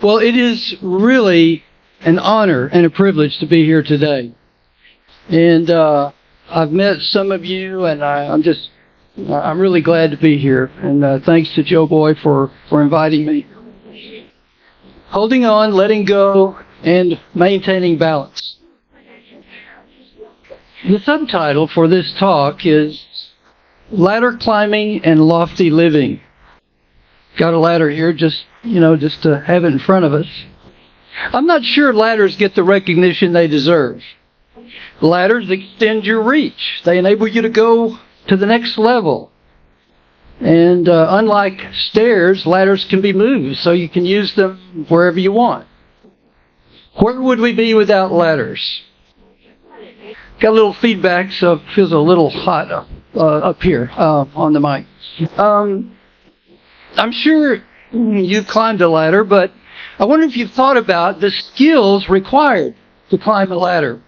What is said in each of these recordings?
Well, it is really an honor and a privilege to be here today. And I've met some of you, and I'm really glad to be here. And thanks to Joe Boy for inviting me. Holding on, letting go, and maintaining balance. The subtitle for this talk is Ladder Climbing and Lofty Living. Got a ladder here just to have it in front of us. I'm not sure ladders get the recognition they deserve. Ladders extend your reach. They enable you to go to the next level. And unlike stairs, ladders can be moved, so you can use them wherever you want. Where would we be without ladders? Got a little feedback, so it feels a little hot up here on the mic. I'm sure you've climbed a ladder, but I wonder if you've thought about the skills required to climb a ladder.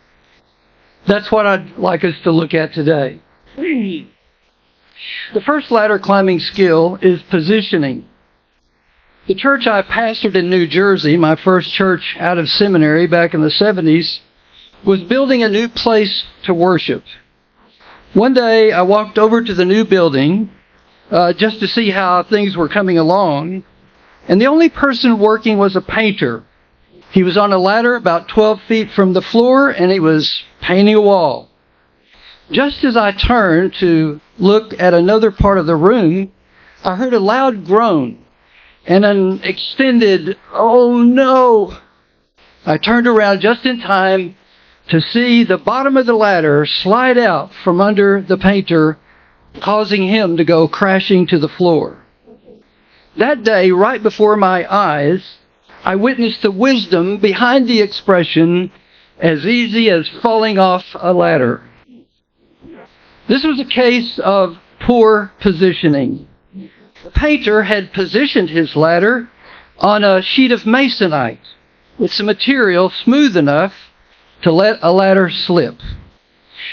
That's what I'd like us to look at today. The first ladder climbing skill is positioning. The church I pastored in New Jersey, my first church out of seminary back in the 70s, was building a new place to worship. One day I walked over to the new building just to see how things were coming along, and the only person working was a painter. He was on a ladder about 12 feet from the floor, and he was painting a wall. Just as I turned to look at another part of the room, I heard a loud groan and an extended, "Oh no!" I turned around just in time to see the bottom of the ladder slide out from under the painter, causing him to go crashing to the floor. That day, right before my eyes, I witnessed the wisdom behind the expression, "as easy as falling off a ladder." This was a case of poor positioning. The painter had positioned his ladder on a sheet of masonite with some material smooth enough to let a ladder slip.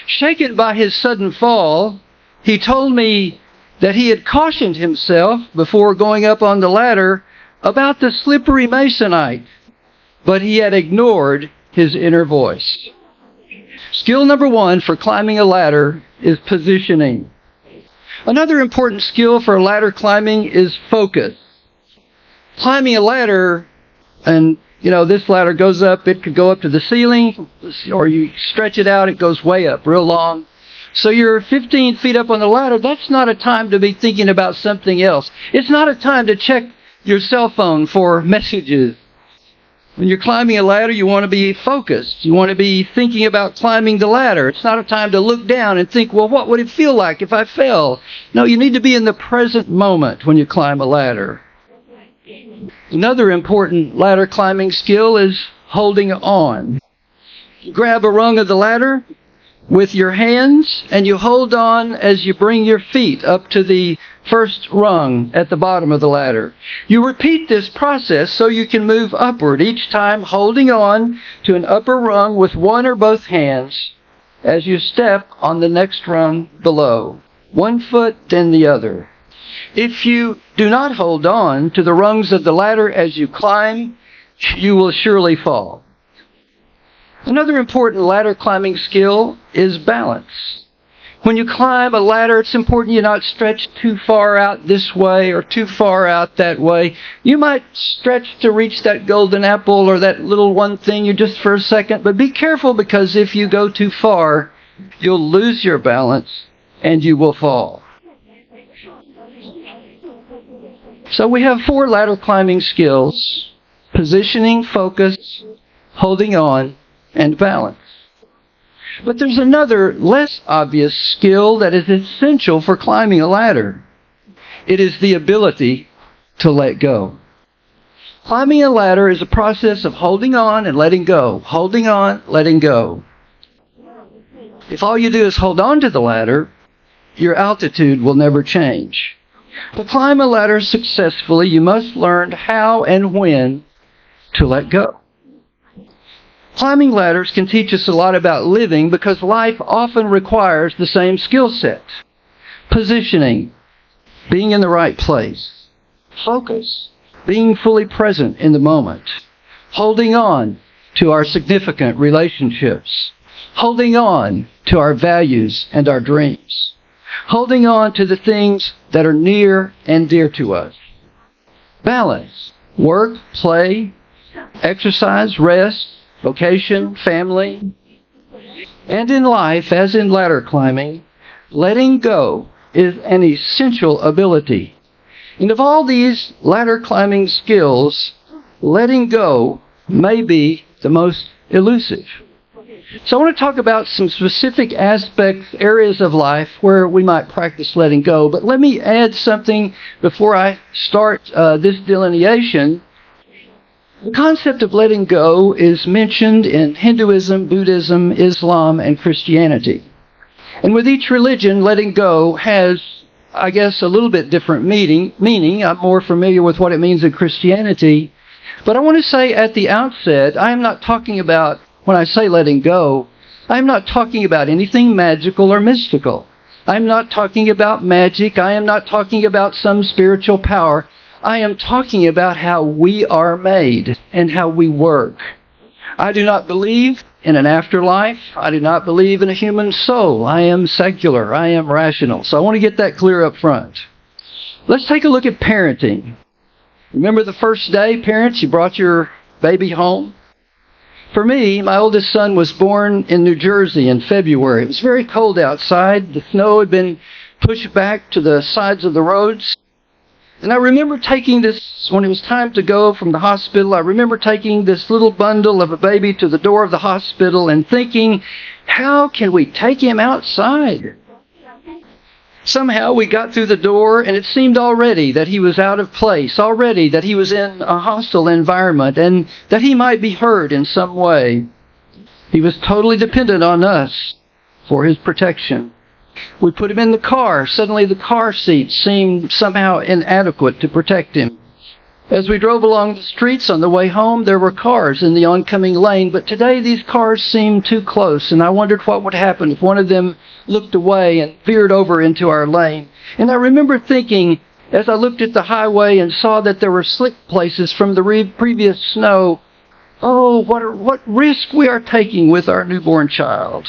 Shaken by his sudden fall, he told me that he had cautioned himself before going up on the ladder about the slippery masonite, but he had ignored his inner voice. Skill number one for climbing a ladder is positioning. Another important skill for ladder climbing is focus. Climbing a ladder, and this ladder goes up, it could go up to the ceiling, or you stretch it out, it goes way up, real long. So you're 15 feet up on the ladder. That's not a time to be thinking about something else. It's not a time to check your cell phone for messages. When you're climbing a ladder, you want to be focused. You want to be thinking about climbing the ladder. It's not a time to look down and think, well, what would it feel like if I fell? No, you need to be in the present moment when you climb a ladder. Another important ladder climbing skill is holding on. You grab a rung of the ladder with your hands, and you hold on as you bring your feet up to the first rung at the bottom of the ladder. You repeat this process so you can move upward, each time holding on to an upper rung with one or both hands as you step on the next rung below, one foot then the other. If you do not hold on to the rungs of the ladder as you climb, you will surely fall. Another important ladder climbing skill is balance. When you climb a ladder, it's important you not stretch too far out this way or too far out that way. You might stretch to reach that golden apple or that little one thing you just for a second, but be careful, because if you go too far, you'll lose your balance and you will fall. So we have 4 ladder climbing skills: positioning, focus, holding on, and balance. But there's another, less obvious skill that is essential for climbing a ladder. It is the ability to let go. Climbing a ladder is a process of holding on and letting go, holding on, letting go. If all you do is hold on to the ladder, your altitude will never change. To climb a ladder successfully, you must learn how and when to let go. Climbing ladders can teach us a lot about living, because life often requires the same skill set. Positioning, being in the right place. Focus, being fully present in the moment, holding on to our significant relationships, holding on to our values and our dreams, holding on to the things that are near and dear to us. Balance, work, play, exercise, rest, vocation, family. And in life, as in ladder climbing, letting go is an essential ability. And of all these ladder climbing skills, letting go may be the most elusive. So I want to talk about some specific aspects, areas of life where we might practice letting go. But let me add something before I start this delineation. The concept of letting go is mentioned in Hinduism, Buddhism, Islam, and Christianity. And with each religion, letting go has, I guess, a little bit different meaning. I'm more familiar with what it means in Christianity. But I want to say at the outset, I am not talking about, when I say letting go, I'm not talking about anything magical or mystical. I'm not talking about magic. I am not talking about some spiritual power. I am talking about how we are made and how we work. I do not believe in an afterlife. I do not believe in a human soul. I am secular. I am rational. So I want to get that clear up front. Let's take a look at parenting. Remember the first day, parents, you brought your baby home? For me, my oldest son was born in New Jersey in February. It was very cold outside. The snow had been pushed back to the sides of the roads. And I remember taking this, when it was time to go from the hospital, I remember taking this little bundle of a baby to the door of the hospital and thinking, how can we take him outside? Somehow we got through the door and it seemed already that he was out of place, already that he was in a hostile environment and that he might be hurt in some way. He was totally dependent on us for his protection. We put him in the car. Suddenly the car seat seemed somehow inadequate to protect him. As we drove along the streets on the way home, there were cars in the oncoming lane, but today these cars seemed too close, and I wondered what would happen if one of them looked away and veered over into our lane. And I remember thinking, as I looked at the highway and saw that there were slick places from the previous snow, oh, what risk we are taking with our newborn child.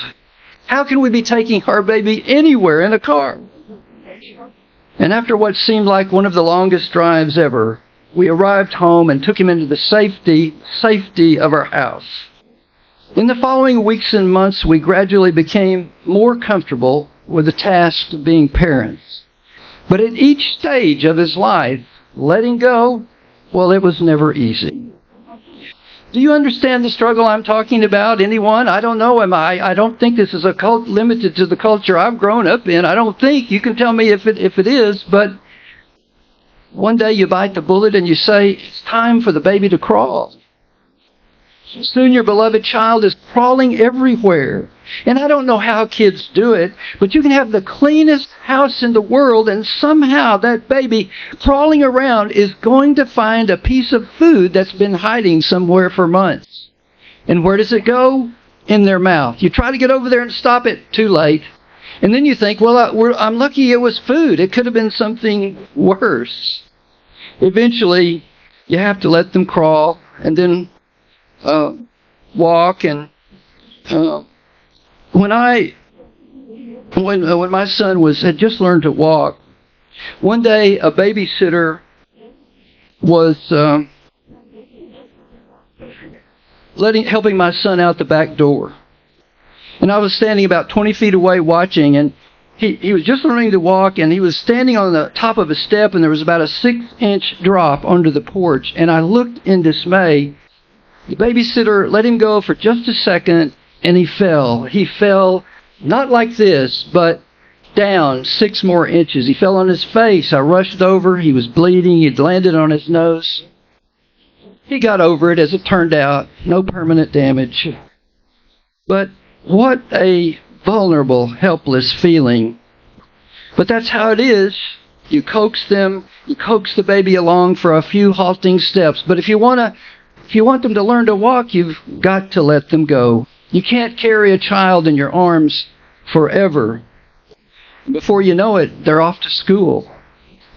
How can we be taking our baby anywhere in a car? And after what seemed like one of the longest drives ever, we arrived home and took him into the safety of our house. In the following weeks and months, we gradually became more comfortable with the task of being parents. But at each stage of his life, letting go, well, it was never easy. Do you understand the struggle I'm talking about? Anyone? I don't know. I don't think this is a cult limited to the culture I've grown up in. I don't think. You can tell me if it is, but one day you bite the bullet and you say, it's time for the baby to crawl. Soon your beloved child is crawling everywhere. And I don't know how kids do it, but you can have the cleanest house in the world and somehow that baby crawling around is going to find a piece of food that's been hiding somewhere for months. And where does it go? In their mouth. You try to get over there and stop it, too late. And then you think, well, I'm lucky it was food. It could have been something worse. Eventually, you have to let them crawl and then walk. And when my son had just learned to walk, one day a babysitter was helping my son out the back door. And I was standing about 20 feet away watching, and he was just learning to walk, and he was standing on the top of a step, and there was about a 6-inch drop under the porch, and I looked in dismay. The babysitter let him go for just a second, and he fell. He fell not like this, but down 6 more inches. He fell on his face. I rushed over. He was bleeding. He'd landed on his nose. He got over it, as it turned out. No permanent damage. But what a vulnerable, helpless feeling. But that's how it is. You coax the baby along for a few halting steps. But if you want them to learn to walk, you've got to let them go. You can't carry a child in your arms forever. Before you know it, they're off to school.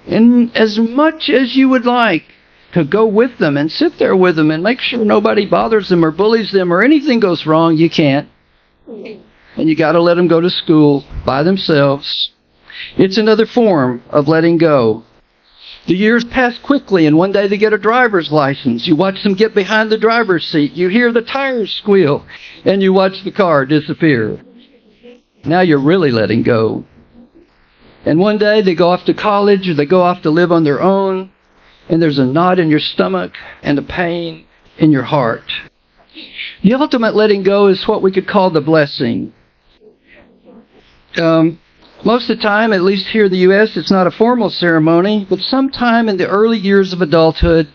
And as much as you would like to go with them and sit there with them and make sure nobody bothers them or bullies them or anything goes wrong. You can't. And you got to let them go to school by themselves. It's another form of letting go. The years pass quickly, and one day they get a driver's license. You watch them get behind the driver's seat. You hear the tires squeal, and you watch the car disappear. Now you're really letting go. And one day they go off to college, or they go off to live on their own, and there's a knot in your stomach and a pain in your heart. The ultimate letting go is what we could call the blessing. Most of the time, at least here in the U.S., it's not a formal ceremony, but sometime in the early years of adulthood,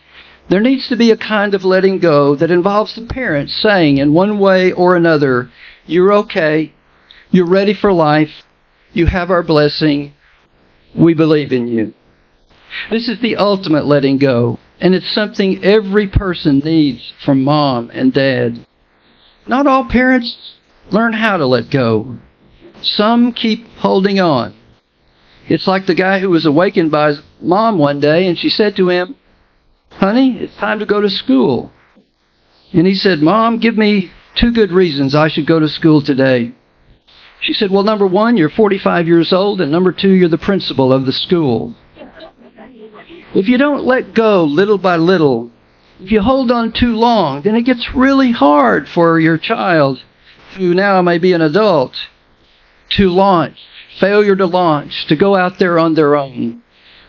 there needs to be a kind of letting go that involves the parents saying in one way or another, "You're okay, you're ready for life, you have our blessing, we believe in you." This is the ultimate letting go, and it's something every person needs from mom and dad. Not all parents learn how to let go. Some keep holding on. It's like the guy who was awakened by his mom one day, and she said to him, "Honey, it's time to go to school." And he said, "Mom, give me 2 good reasons I should go to school today." She said, "Well, number 1, you're 45 years old, and number 2, you're the principal of the school." If you don't let go little by little, if you hold on too long, then it gets really hard for your child, who now may be an adult, to launch, failure to launch, to go out there on their own.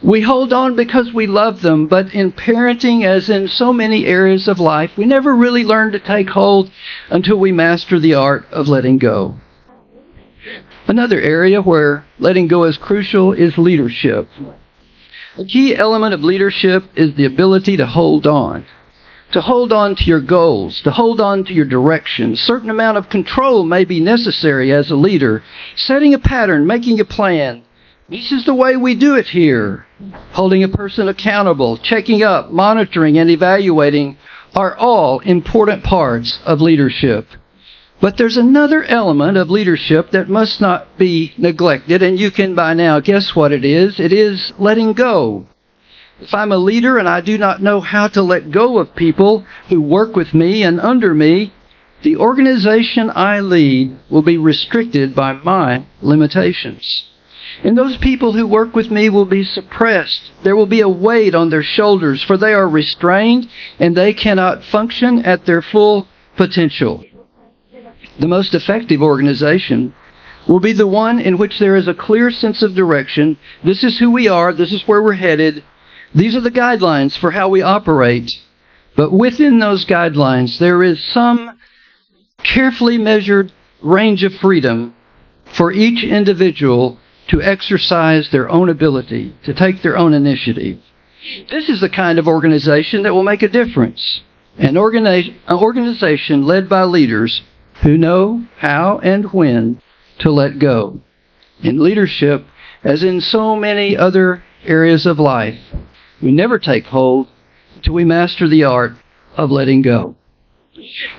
We hold on because we love them, but in parenting, as in so many areas of life, we never really learn to take hold until we master the art of letting go. Another area where letting go is crucial is leadership. A key element of leadership is the ability to hold on. To hold on to your goals, to hold on to your direction. A certain amount of control may be necessary as a leader. Setting a pattern, making a plan. This is the way we do it here. Holding a person accountable, checking up, monitoring, and evaluating are all important parts of leadership. But there's another element of leadership that must not be neglected, and you can by now guess what it is. It is letting go. If I'm a leader and I do not know how to let go of people who work with me and under me, the organization I lead will be restricted by my limitations. And those people who work with me will be suppressed. There will be a weight on their shoulders, for they are restrained and they cannot function at their full potential. The most effective organization will be the one in which there is a clear sense of direction. This is who we are. This is where we're headed. These are the guidelines for how we operate. But within those guidelines, there is some carefully measured range of freedom for each individual to exercise their own ability, to take their own initiative. This is the kind of organization that will make a difference. An organization led by leaders who know how and when to let go. In leadership, as in so many other areas of life, we never take hold until we master the art of letting go.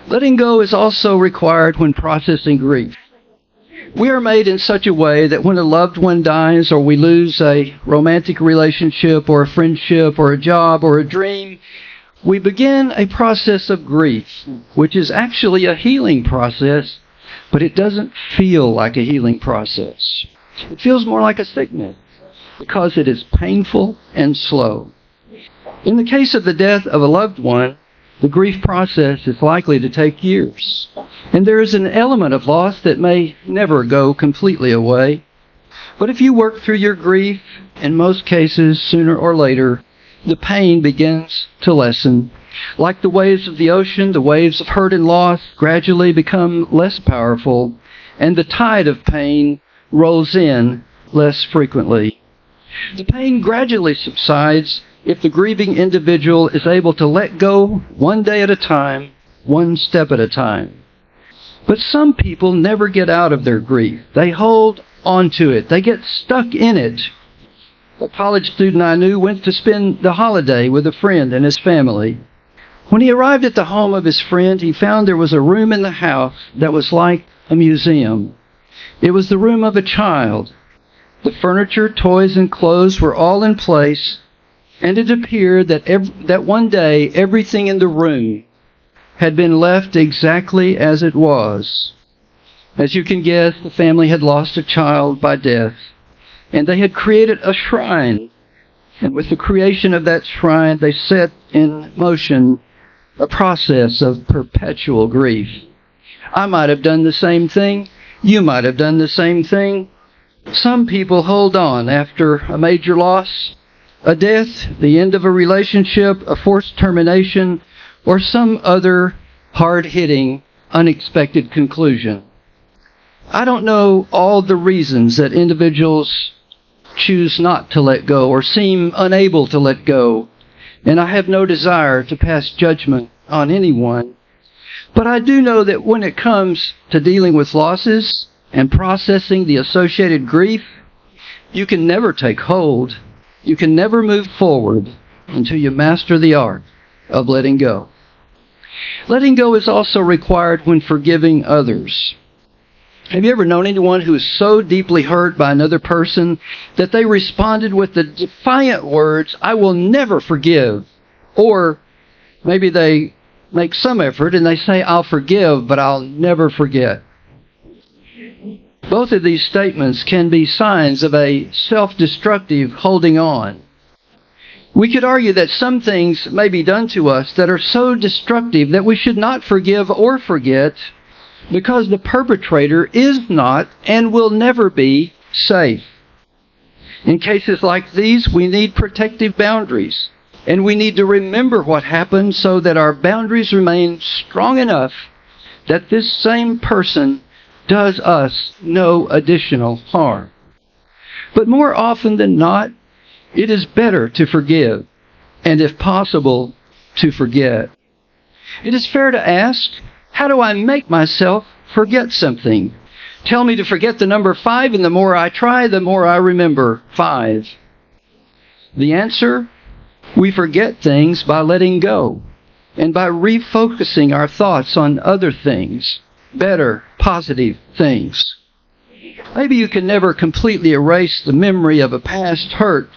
Letting go is also required when processing grief. We are made in such a way that when a loved one dies, or we lose a romantic relationship or a friendship or a job or a dream, we begin a process of grief, which is actually a healing process, but it doesn't feel like a healing process. It feels more like a sickness because it is painful and slow. In the case of the death of a loved one, the grief process is likely to take years. And there is an element of loss that may never go completely away. But if you work through your grief, in most cases, sooner or later, the pain begins to lessen. Like the waves of the ocean, the waves of hurt and loss gradually become less powerful, and the tide of pain rolls in less frequently. The pain gradually subsides if the grieving individual is able to let go one day at a time, one step at a time. But some people never get out of their grief. They hold on to it. They get stuck in it. A college student I knew went to spend the holiday with a friend and his family. When he arrived at the home of his friend, he found there was a room in the house that was like a museum. It was the room of a child. The furniture, toys, and clothes were all in place, And it appeared that one day everything in the room had been left exactly as it was. As you can guess, the family had lost a child by death, and they had created a shrine. And with the creation of that shrine, they set in motion a process of perpetual grief. I might have done the same thing. You might have done the same thing. Some people hold on after a major loss, a death, the end of a relationship, a forced termination, or some other hard-hitting, unexpected conclusion. I don't know all the reasons that individuals choose not to let go or seem unable to let go, and I have no desire to pass judgment on anyone. But I do know that when it comes to dealing with losses and processing the associated grief, you can never take hold. You can never move forward until you master the art of letting go. Letting go is also required when forgiving others. Have you ever known anyone who is so deeply hurt by another person that they responded with the defiant words, "I will never forgive"? Or maybe they make some effort and they say, "I'll forgive, but I'll never forget." Both of these statements can be signs of a self-destructive holding on. We could argue that some things may be done to us that are so destructive that we should not forgive or forget, because the perpetrator is not and will never be safe. In cases like these, we need protective boundaries, and we need to remember what happened so that our boundaries remain strong enough that this same person does us no additional harm. But more often than not, it is better to forgive, and if possible, to forget. It is fair to ask, how do I make myself forget something? Tell me to forget the number 5, and the more I try, the more I remember 5. The answer? We forget things by letting go, and by refocusing our thoughts on other things, better, positive things. Maybe you can never completely erase the memory of a past hurt,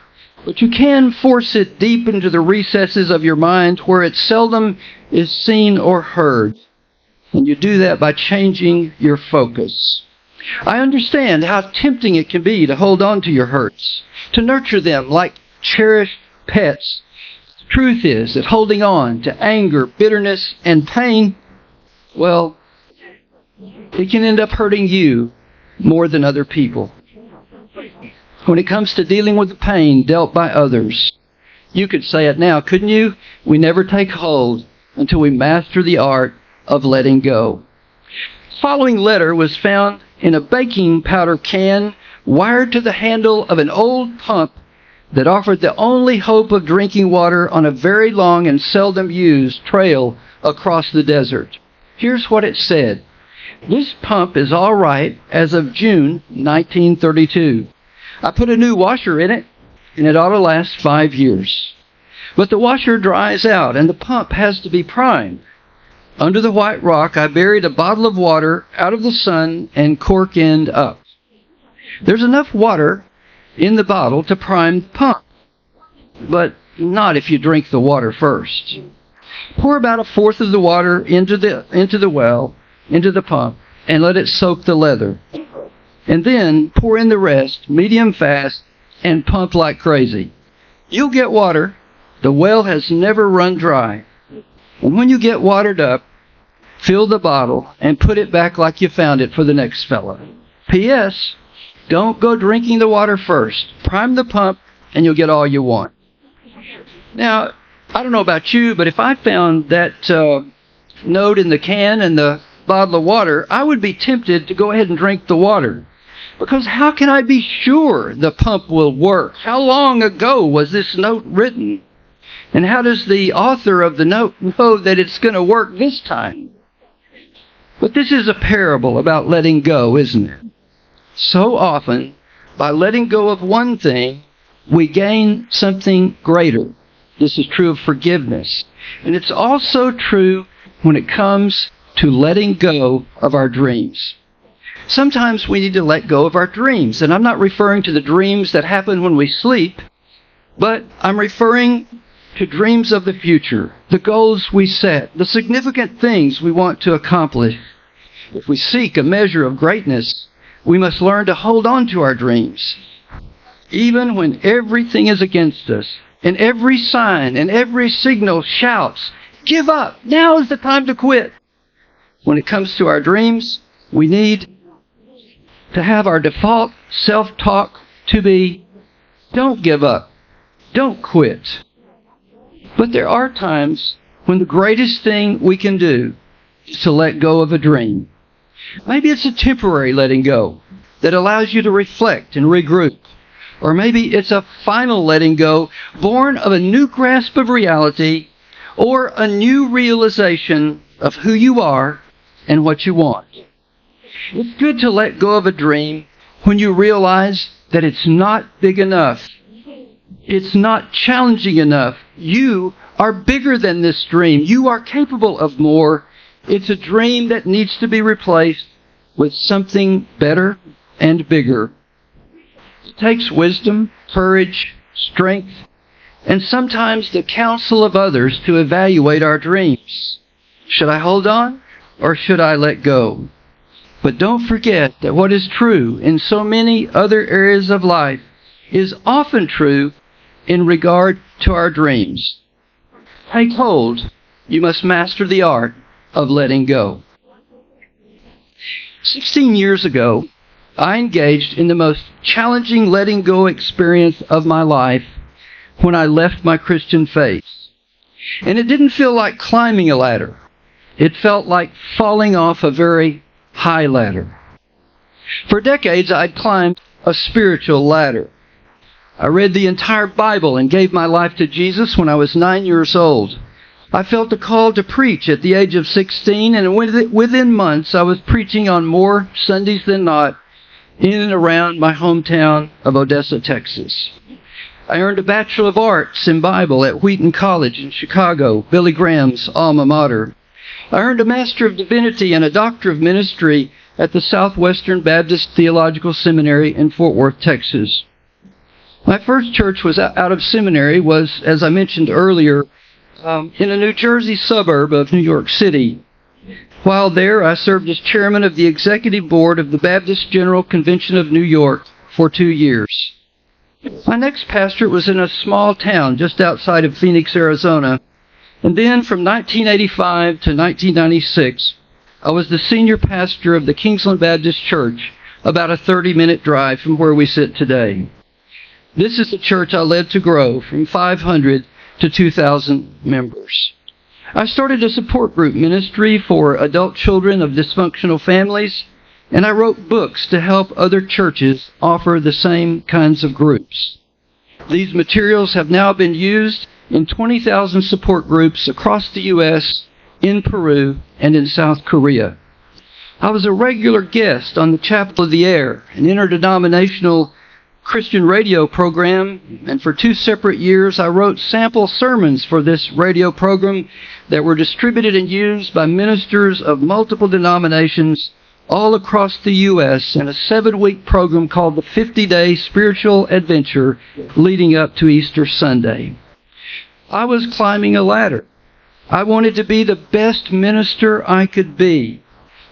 but you can force it deep into the recesses of your mind where it seldom is seen or heard. And you do that by changing your focus. I understand how tempting it can be to hold on to your hurts, to nurture them like cherished pets. The truth is that holding on to anger, bitterness, and pain, well, it can end up hurting you more than other people. When it comes to dealing with the pain dealt by others, you could say it now, couldn't you? We never take hold until we master the art of letting go. The following letter was found in a baking powder can wired to the handle of an old pump that offered the only hope of drinking water on a very long and seldom used trail across the desert. Here's what it said. This pump is all right as of June 1932. I put a new washer in it, and it ought to last 5 years. But the washer dries out, and the pump has to be primed. Under the white rock, I buried a bottle of water out of the sun and cork end up. There's enough water in the bottle to prime the pump, but not if you drink the water first. Pour about 1/4 of the water into the pump, and let it soak the leather. And then pour in the rest, medium fast, and pump like crazy. You'll get water. The well has never run dry. And when you get watered up, fill the bottle and put it back like you found it for the next fella. P.S. Don't go drinking the water first. Prime the pump, and you'll get all you want. Now, I don't know about you, but if I found that note in the can and the bottle of water, I would be tempted to go ahead and drink the water. Because how can I be sure the pump will work? How long ago was this note written? And how does the author of the note know that it's going to work this time? But this is a parable about letting go, isn't it? So often, by letting go of one thing, we gain something greater. This is true of forgiveness. And it's also true when it comes to letting go of our dreams. Sometimes we need to let go of our dreams. And I'm not referring to the dreams that happen when we sleep, But I'm referring to dreams of the future, the goals we set, the significant things we want to accomplish. If we seek a measure of greatness, we must learn to hold on to our dreams. Even when everything is against us, and every sign and every signal shouts, "Give up! Now is the time to quit!" When it comes to our dreams, we need to have our default self-talk to be, "Don't give up. Don't quit." But there are times when the greatest thing we can do is to let go of a dream. Maybe it's a temporary letting go that allows you to reflect and regroup. Or maybe it's a final letting go born of a new grasp of reality or a new realization of who you are and what you want. It's good to let go of a dream when you realize that it's not big enough. It's not challenging enough. You are bigger than this dream. You are capable of more. It's a dream that needs to be replaced with something better and bigger. It takes wisdom, courage, strength, and sometimes the counsel of others to evaluate our dreams. Should I hold on or should I let go? But don't forget that what is true in so many other areas of life is often true in regard to our dreams. Take hold. You must master the art of letting go. 16 years ago, I engaged in the most challenging letting go experience of my life when I left my Christian faith. And it didn't feel like climbing a ladder. It felt like falling off a very high ladder. For decades, I'd climbed a spiritual ladder. I read the entire Bible and gave my life to Jesus when I was 9 years old. I felt a call to preach at the age of 16, and within months I was preaching on more Sundays than not in and around my hometown of Odessa, Texas. I earned a Bachelor of Arts in Bible at Wheaton College in Chicago, Billy Graham's alma mater. I earned a Master of Divinity and a Doctor of Ministry at the Southwestern Baptist Theological Seminary in Fort Worth, Texas. My first church was out of seminary was, as I mentioned earlier, in a New Jersey suburb of New York City. While there, I served as chairman of the executive board of the Baptist General Convention of New York for 2 years. My next pastorate was in a small town just outside of Phoenix, Arizona. And then from 1985 to 1996, I was the senior pastor of the Kingsland Baptist Church, about a 30-minute drive from where we sit today. This is the church I led to grow from 500 to 2,000 members. I started a support group ministry for adult children of dysfunctional families, and I wrote books to help other churches offer the same kinds of groups. These materials have now been used in 20,000 support groups across the U.S., in Peru, and in South Korea. I was a regular guest on the Chapel of the Air, an interdenominational Christian radio program, and for 2 separate years I wrote sample sermons for this radio program that were distributed and used by ministers of multiple denominations all across the U.S. in a 7-week program called the 50-Day Spiritual Adventure leading up to Easter Sunday. I was climbing a ladder. I wanted to be the best minister I could be.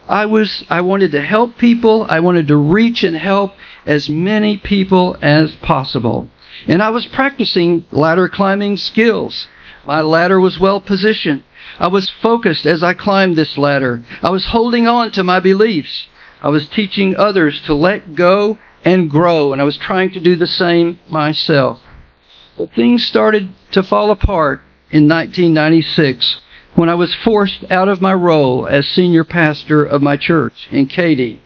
I wanted to help people. I wanted to reach and help as many people as possible. And I was practicing ladder climbing skills. My ladder was well positioned. I was focused as I climbed this ladder. I was holding on to my beliefs. I was teaching others to let go and grow, and I was trying to do the same myself. But things started to fall apart in 1996 when I was forced out of my role as senior pastor of my church in Katy.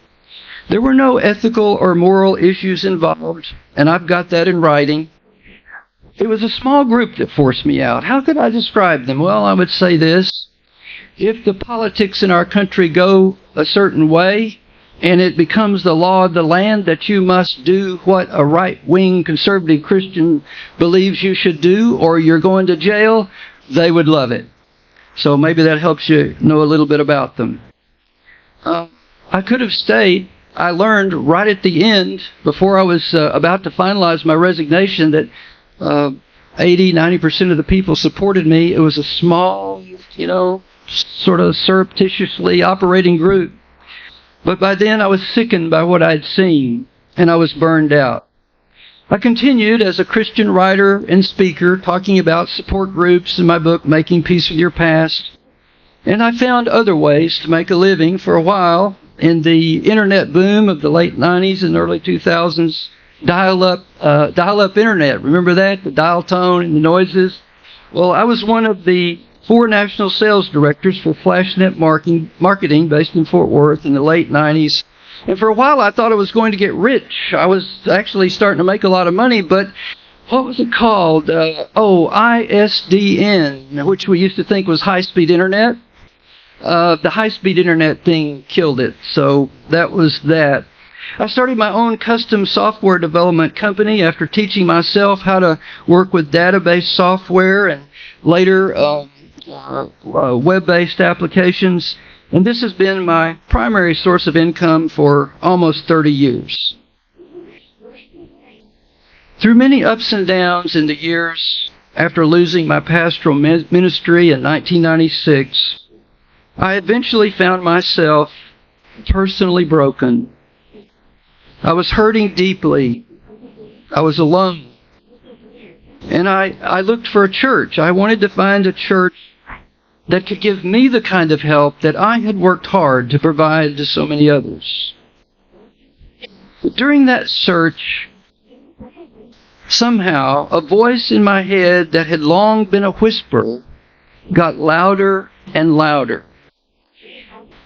There were no ethical or moral issues involved, and I've got that in writing. It was a small group that forced me out. How could I describe them? Well, I would say this. If the politics in our country go a certain way, and it becomes the law of the land that you must do what a right-wing conservative Christian believes you should do, or you're going to jail, they would love it. So maybe that helps you know a little bit about them. I could have stayed. I learned right at the end, before I was about to finalize my resignation, that 80-90% of the people supported me. It was a small, sort of surreptitiously operating group. But by then I was sickened by what I'd seen, and I was burned out. I continued as a Christian writer and speaker, talking about support groups in my book, Making Peace with Your Past. And I found other ways to make a living for a while. In the internet boom of the late 90s and early 2000s, dial-up internet. Remember that? The dial tone and the noises? Well, I was one of the 4 national sales directors for FlashNet marketing based in Fort Worth in the late 90s. And for a while I thought I was going to get rich. I was actually starting to make a lot of money, but what was it called? ISDN, which we used to think was high-speed internet. The high-speed internet thing killed it, so that was that. I started my own custom software development company after teaching myself how to work with database software and later web-based applications. And this has been my primary source of income for almost 30 years. Through many ups and downs in the years after losing my pastoral ministry in 1996, I eventually found myself personally broken. I was hurting deeply. I was alone. And I looked for a church. I wanted to find a church that could give me the kind of help that I had worked hard to provide to so many others. But during that search, somehow, a voice in my head that had long been a whisper got louder and louder.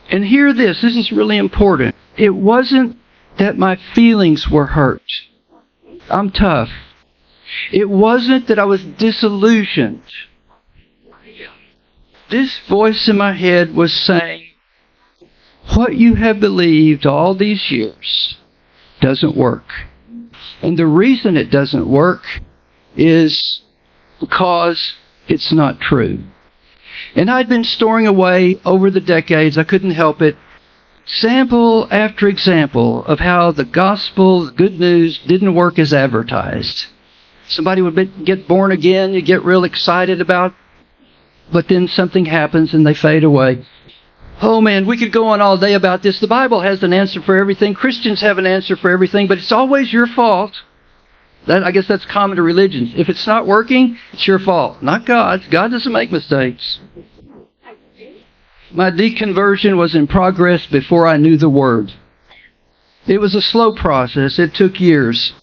And hear this is really important. It wasn't that my feelings were hurt. I'm tough. It wasn't that I was disillusioned. This voice in my head was saying, what you have believed all these years doesn't work. And the reason it doesn't work is because it's not true. And I'd been storing away over the decades, I couldn't help it, sample after example of how the gospel, the good news, didn't work as advertised. Somebody would get born again, you get real excited about, but then something happens and they fade away. Oh man, we could go on all day about this. The Bible has an answer for everything. Christians have an answer for everything, but it's always your fault. I guess that's common to religions. If it's not working, it's your fault, not God's. God doesn't make mistakes. My deconversion was in progress before I knew the Word. It was a slow process. It took years.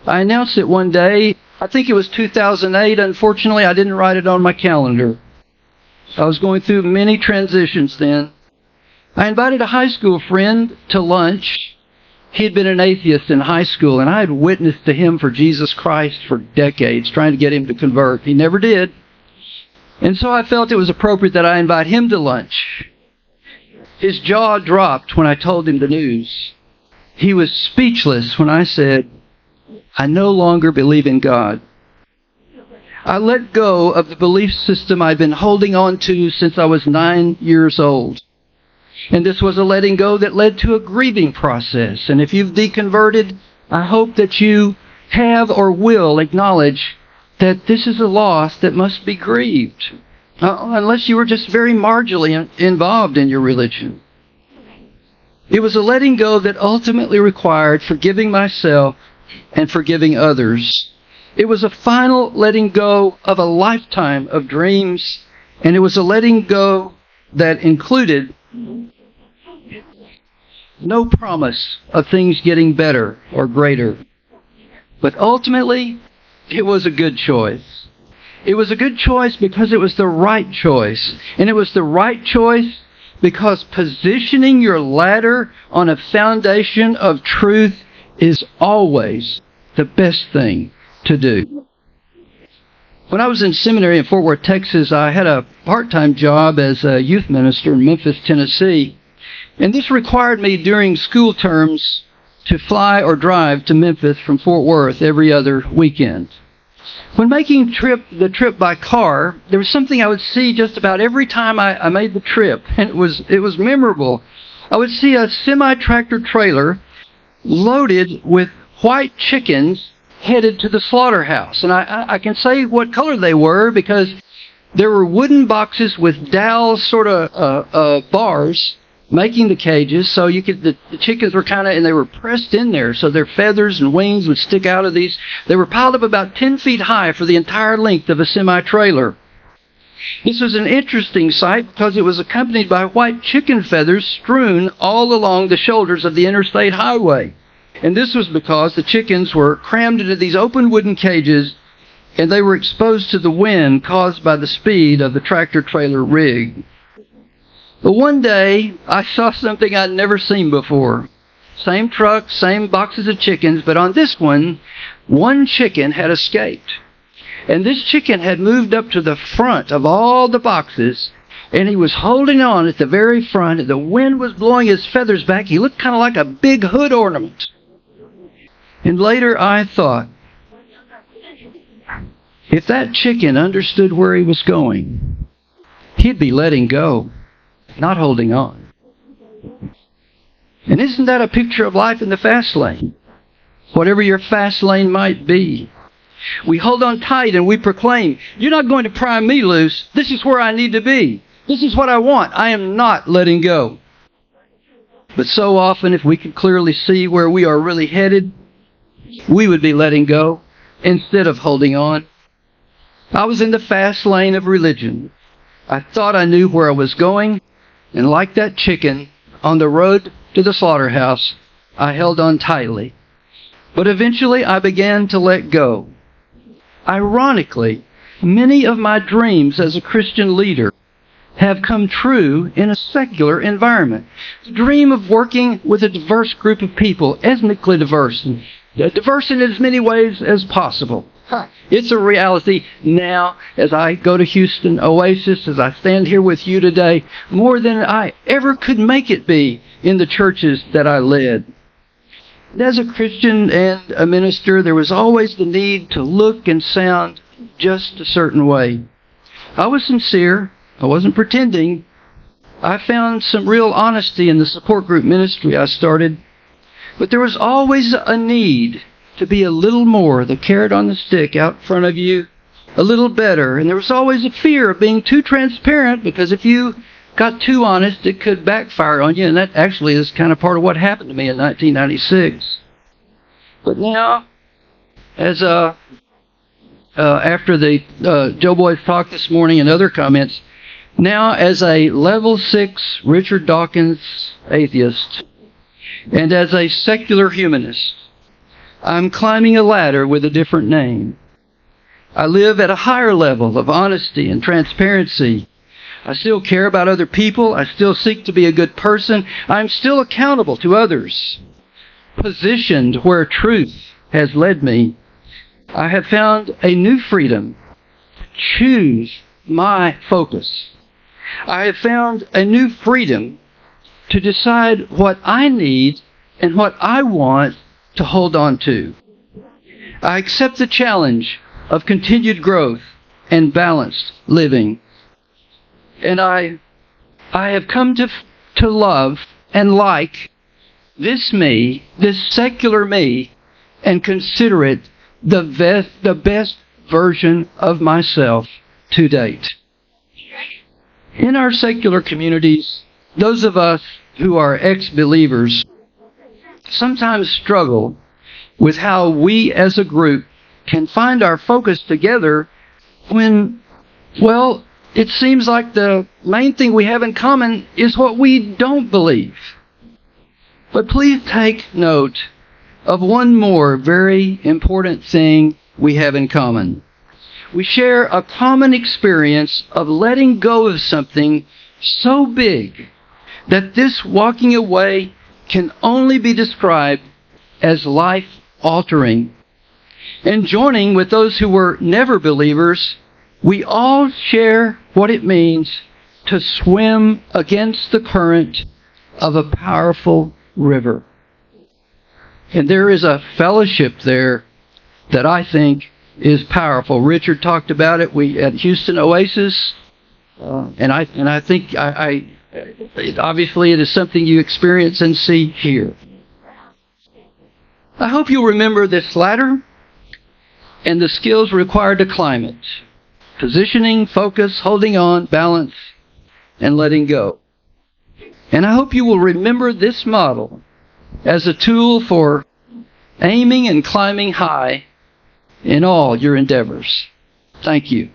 I announced it one day. I think it was 2008. Unfortunately, I didn't write it on my calendar. I was going through many transitions then. I invited a high school friend to lunch. He had been an atheist in high school, and I had witnessed to him for Jesus Christ for decades, trying to get him to convert. He never did. And so I felt it was appropriate that I invite him to lunch. His jaw dropped when I told him the news. He was speechless when I said, I no longer believe in God. I let go of the belief system I'd been holding on to since I was 9 years old. And this was a letting go that led to a grieving process. And if you've deconverted, I hope that you have or will acknowledge that this is a loss that must be grieved. Unless you were just very marginally involved in your religion. It was a letting go that ultimately required forgiving myself and forgiving others. It was a final letting go of a lifetime of dreams, and it was a letting go that included no promise of things getting better or greater. But ultimately, it was a good choice. It was a good choice because it was the right choice. And it was the right choice because positioning your ladder on a foundation of truth is always the best thing to do. When I was in seminary in Fort Worth, Texas, I had a part-time job as a youth minister in Memphis, Tennessee. And this required me during school terms to fly or drive to Memphis from Fort Worth every other weekend. When making the trip by car, there was something I would see just about every time I made the trip, and it was memorable. I would see a semi-tractor trailer loaded with white chickens headed to the slaughterhouse. And I can say what color they were because there were wooden boxes with dowel sort of bars making the cages. So the chickens were and they were pressed in there so their feathers and wings would stick out of these. They were piled up about 10 feet high for the entire length of a semi-trailer. This was an interesting sight because it was accompanied by white chicken feathers strewn all along the shoulders of the interstate highway. And this was because the chickens were crammed into these open wooden cages and they were exposed to the wind caused by the speed of the tractor-trailer rig. But one day, I saw something I'd never seen before. Same truck, same boxes of chickens, but on this one chicken had escaped. And this chicken had moved up to the front of all the boxes, and he was holding on at the very front, and the wind was blowing his feathers back. He looked kind of like a big hood ornament. And later I thought, if that chicken understood where he was going, he'd be letting go, not holding on. And isn't that a picture of life in the fast lane? Whatever your fast lane might be. We hold on tight and we proclaim, you're not going to pry me loose. This is where I need to be. This is what I want. I am not letting go. But so often, if we could clearly see where we are really headed, we would be letting go instead of holding on. I was in the fast lane of religion. I thought I knew where I was going, and like that chicken on the road to the slaughterhouse, I held on tightly. But eventually I began to let go. Ironically, many of my dreams as a Christian leader have come true in a secular environment. The dream of working with a diverse group of people, ethnically diverse, and diverse in as many ways as possible. It's a reality now as I go to Houston Oasis, as I stand here with you today, more than I ever could make it be in the churches that I led. As a Christian and a minister, there was always the need to look and sound just a certain way. I was sincere. I wasn't pretending. I found some real honesty in the support group ministry I started. But there was always a need to be a little more, the carrot on the stick out in front of you, a little better. And there was always a fear of being too transparent, because if you got too honest, it could backfire on you. And that actually is kind of part of what happened to me in 1996. But now, as after the Joe Boy's talk this morning and other comments, now as a level 6 Richard Dawkins atheist, and as a secular humanist, I'm climbing a ladder with a different name. I live at a higher level of honesty and transparency. I still care about other people. I still seek to be a good person. I'm still accountable to others. Positioned where truth has led me, I have found a new freedom to choose my focus. I have found a new freedom to decide what I need and what I want to hold on to. I accept the challenge of continued growth and balanced living. And I have come to love and like this me, this secular me, and consider it the best version of myself to date. In our secular communities, those of us who are ex-believers sometimes struggle with how we as a group can find our focus together when, well, it seems like the main thing we have in common is what we don't believe. But please take note of one more very important thing we have in common. We share a common experience of letting go of something so big that this walking away can only be described as life-altering. And joining with those who were never believers, we all share what it means to swim against the current of a powerful river. And there is a fellowship there that I think is powerful. Richard talked about it. We at Houston Oasis, and I think obviously it is something you experience and see here. I hope you'll remember this ladder and the skills required to climb it. Positioning, focus, holding on, balance, and letting go. And I hope you will remember this model as a tool for aiming and climbing high in all your endeavors. Thank you.